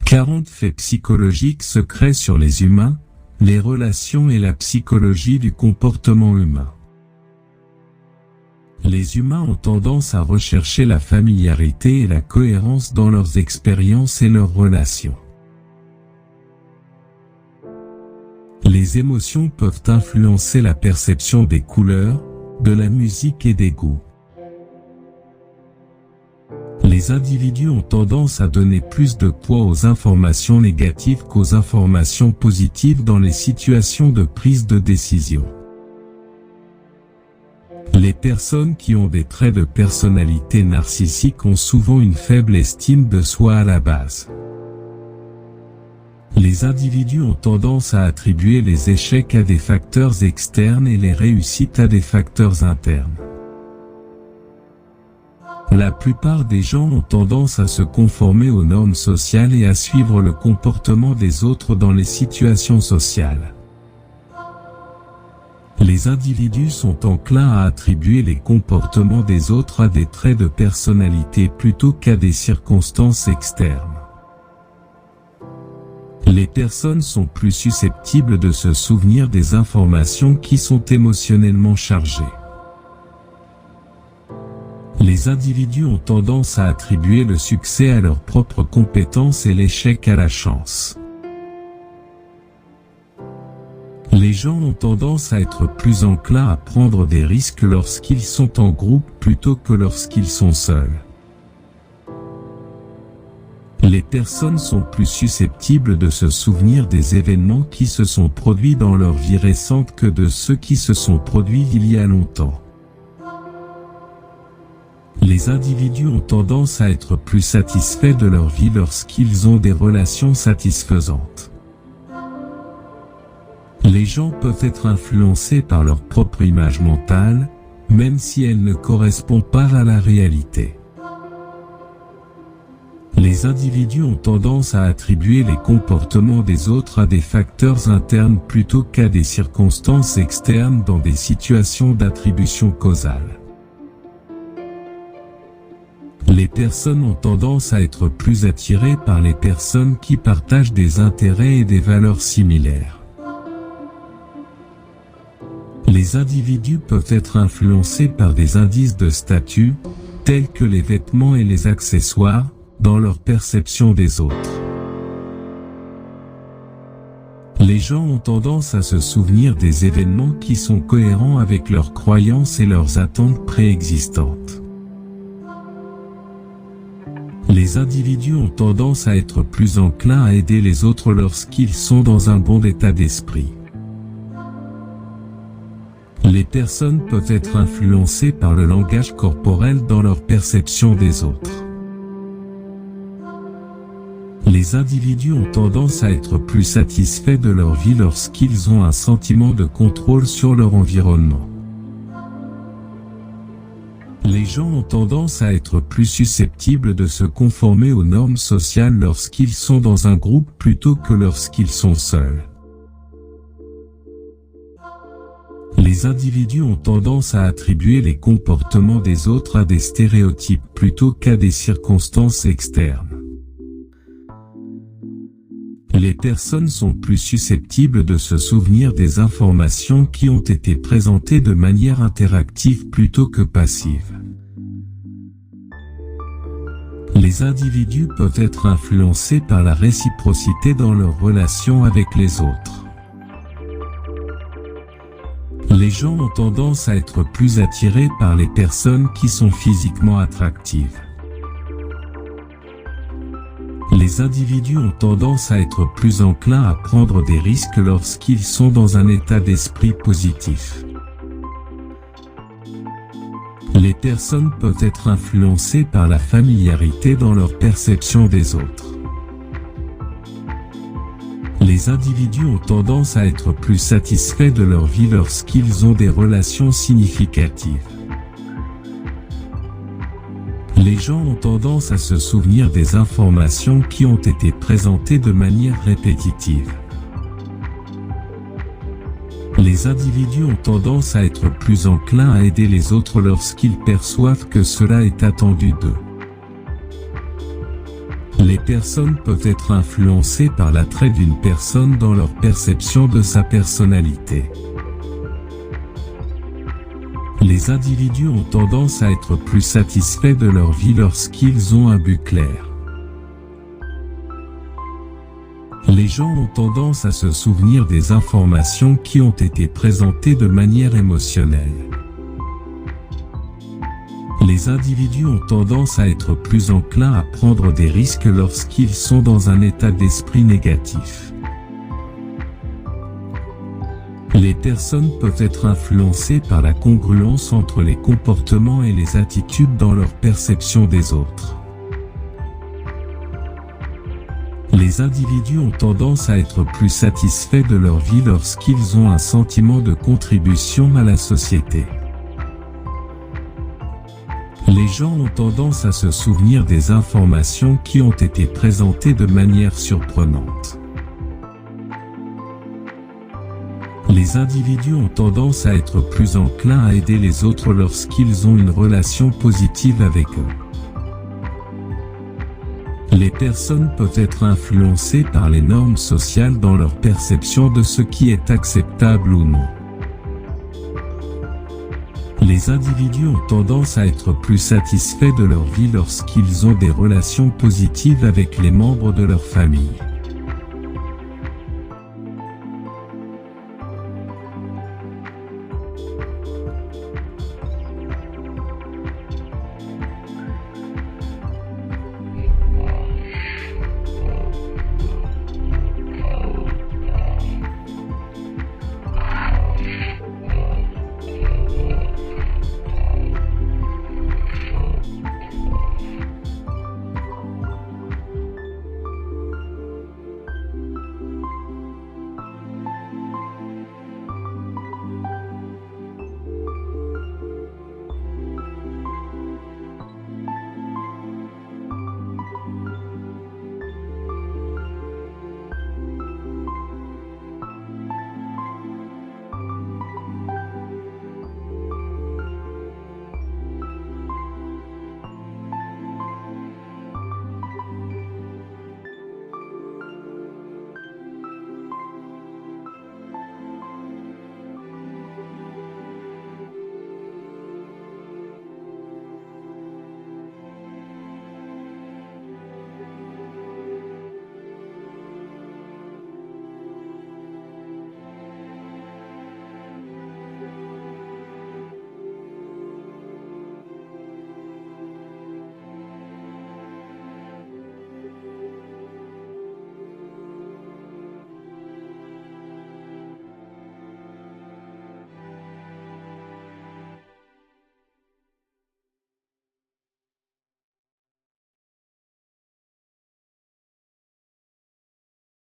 40 faits psychologiques secrets sur les humains, les relations et la psychologie du comportement humain. Les humains ont tendance à rechercher la familiarité et la cohérence dans leurs expériences et leurs relations. Les émotions peuvent influencer la perception des couleurs, de la musique et des goûts. Les individus ont tendance à donner plus de poids aux informations négatives qu'aux informations positives dans les situations de prise de décision. Les personnes qui ont des traits de personnalité narcissique ont souvent une faible estime de soi à la base. Les individus ont tendance à attribuer les échecs à des facteurs externes et les réussites à des facteurs internes. La plupart des gens ont tendance à se conformer aux normes sociales et à suivre le comportement des autres dans les situations sociales. Les individus sont enclins à attribuer les comportements des autres à des traits de personnalité plutôt qu'à des circonstances externes. Les personnes sont plus susceptibles de se souvenir des informations qui sont émotionnellement chargées. Les individus ont tendance à attribuer le succès à leurs propres compétences et l'échec à la chance. Les gens ont tendance à être plus enclins à prendre des risques lorsqu'ils sont en groupe plutôt que lorsqu'ils sont seuls. Les personnes sont plus susceptibles de se souvenir des événements qui se sont produits dans leur vie récente que de ceux qui se sont produits il y a longtemps. Les individus ont tendance à être plus satisfaits de leur vie lorsqu'ils ont des relations satisfaisantes. Les gens peuvent être influencés par leur propre image mentale, même si elle ne correspond pas à la réalité. Les individus ont tendance à attribuer les comportements des autres à des facteurs internes plutôt qu'à des circonstances externes dans des situations d'attribution causale. Les personnes ont tendance à être plus attirées par les personnes qui partagent des intérêts et des valeurs similaires. Les individus peuvent être influencés par des indices de statut, tels que les vêtements et les accessoires, dans leur perception des autres. Les gens ont tendance à se souvenir des événements qui sont cohérents avec leurs croyances et leurs attentes préexistantes. Les individus ont tendance à être plus enclins à aider les autres lorsqu'ils sont dans un bon état d'esprit. Les personnes peuvent être influencées par le langage corporel dans leur perception des autres. Les individus ont tendance à être plus satisfaits de leur vie lorsqu'ils ont un sentiment de contrôle sur leur environnement. Les gens ont tendance à être plus susceptibles de se conformer aux normes sociales lorsqu'ils sont dans un groupe plutôt que lorsqu'ils sont seuls. Les individus ont tendance à attribuer les comportements des autres à des stéréotypes plutôt qu'à des circonstances externes. Les personnes sont plus susceptibles de se souvenir des informations qui ont été présentées de manière interactive plutôt que passive. Les individus peuvent être influencés par la réciprocité dans leurs relations avec les autres. Les gens ont tendance à être plus attirés par les personnes qui sont physiquement attractives. Les individus ont tendance à être plus enclins à prendre des risques lorsqu'ils sont dans un état d'esprit positif. Les personnes peuvent être influencées par la familiarité dans leur perception des autres. Les individus ont tendance à être plus satisfaits de leur vie lorsqu'ils ont des relations significatives. Les gens ont tendance à se souvenir des informations qui ont été présentées de manière répétitive. Les individus ont tendance à être plus enclins à aider les autres lorsqu'ils perçoivent que cela est attendu d'eux. Les personnes peuvent être influencées par l'attrait d'une personne dans leur perception de sa personnalité. Les individus ont tendance à être plus satisfaits de leur vie lorsqu'ils ont un but clair. Les gens ont tendance à se souvenir des informations qui ont été présentées de manière émotionnelle. Les individus ont tendance à être plus enclins à prendre des risques lorsqu'ils sont dans un état d'esprit négatif. Les personnes peuvent être influencées par la congruence entre les comportements et les attitudes dans leur perception des autres. Les individus ont tendance à être plus satisfaits de leur vie lorsqu'ils ont un sentiment de contribution à la société. Les gens ont tendance à se souvenir des informations qui ont été présentées de manière surprenante. Les individus ont tendance à être plus enclins à aider les autres lorsqu'ils ont une relation positive avec eux. Les personnes peuvent être influencées par les normes sociales dans leur perception de ce qui est acceptable ou non. Les individus ont tendance à être plus satisfaits de leur vie lorsqu'ils ont des relations positives avec les membres de leur famille.